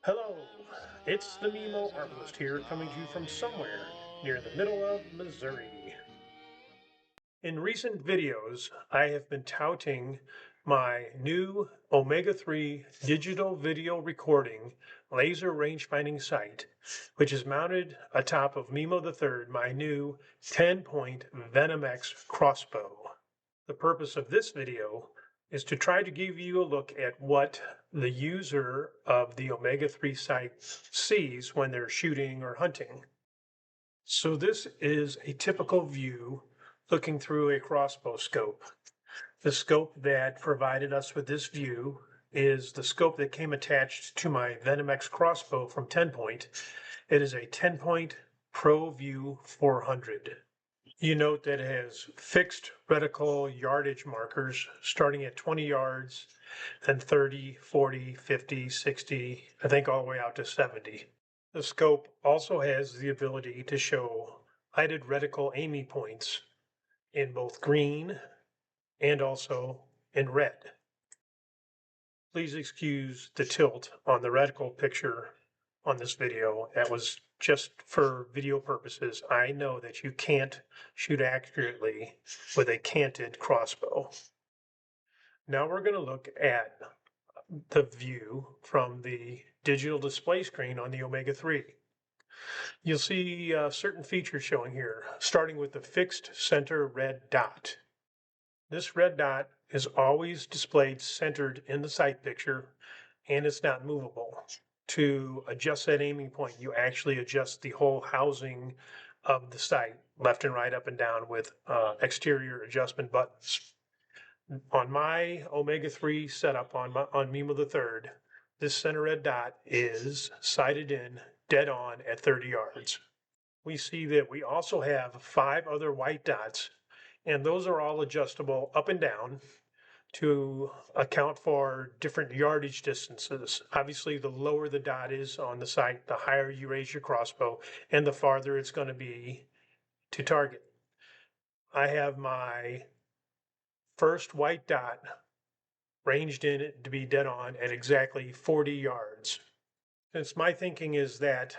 Hello, it's the Nemo Arbalist here, coming to you from somewhere near the middle of Missouri. In recent videos, I have been touting my new Omega-3 digital video recording laser range-finding sight, which is mounted atop of Mimo III, my new 10-point Venom X crossbow. The purpose of this video is to try to give you a look at what the user of the Omega-3 sight sees when they're shooting or hunting. So this is a typical view looking through a crossbow scope. The scope that provided us with this view is the scope that came attached to my Venom X crossbow from 10-point. It is a 10-point Pro View 400. You note that it has fixed reticle yardage markers starting at 20 yards, then 30, 40, 50, 60, I think all the way out to 70. The scope also has the ability to show lighted reticle aiming points in both green and also in red. Please excuse the tilt on the reticle picture on this video. That was just for video purposes. I know that you can't shoot accurately with a canted crossbow. Now we're going to look at the view from the digital display screen on the Omega-3. You'll see certain features showing here, starting with the fixed center red dot. This red dot is always displayed centered in the sight picture, and it's not movable. To adjust that aiming point, you actually adjust the whole housing of the sight, left and right, up and down, with exterior adjustment buttons. On my Omega-3 setup on Mimo III, this center red dot is sighted in dead on at 30 yards. We see that we also have 5 other white dots, and those are all adjustable up and down to account for different yardage distances. Obviously, the lower the dot is on the sight, the higher you raise your crossbow, and the farther it's going to be to target. I have my first white dot ranged in it to be dead on at exactly 40 yards. Since my thinking is that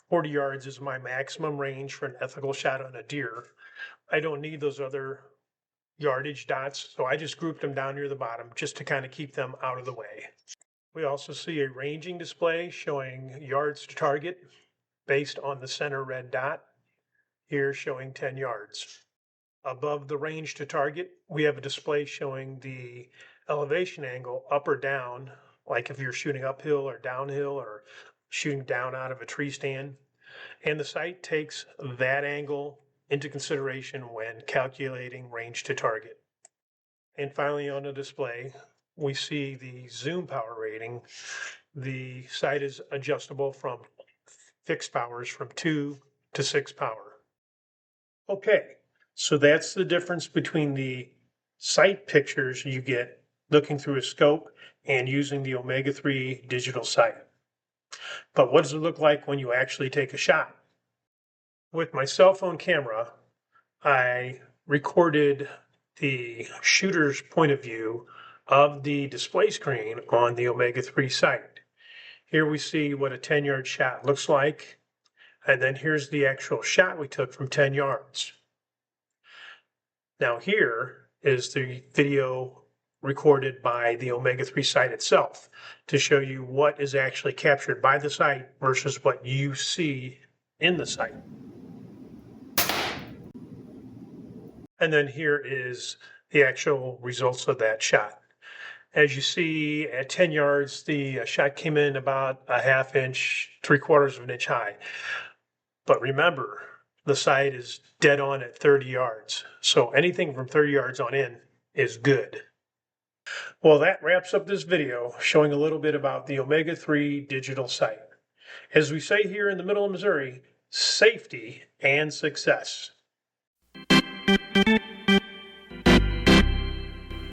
40 yards is my maximum range for an ethical shot on a deer, I don't need those other yardage dots, so I just grouped them down near the bottom just to kind of keep them out of the way. We also see a ranging display showing yards to target based on the center red dot, here showing 10 yards. Above the range to target, we have a display showing the elevation angle up or down, like if you're shooting uphill or downhill or shooting down out of a tree stand. And the sight takes that angle into consideration when calculating range to target. And finally, on the display, we see the zoom power rating. The sight is adjustable from fixed powers from 2 to 6 power. Okay, so that's the difference between the sight pictures you get looking through a scope and using the Omega-3 digital sight. But what does it look like when you actually take a shot? With my cell phone camera, I recorded the shooter's point of view of the display screen on the Omega-3 sight. Here we see what a 10-yard shot looks like, and then here's the actual shot we took from 10 yards. Now here is the video recorded by the Omega-3 sight itself to show you what is actually captured by the sight versus what you see in the sight. And then here is the actual results of that shot. As you see, at 10 yards, the shot came in about a half inch, 3/4 of an inch high. But remember, the sight is dead on at 30 yards. So anything from 30 yards on in is good. Well, that wraps up this video showing a little bit about the Omega-3 digital sight. As we say here in the middle of Missouri, safety and success.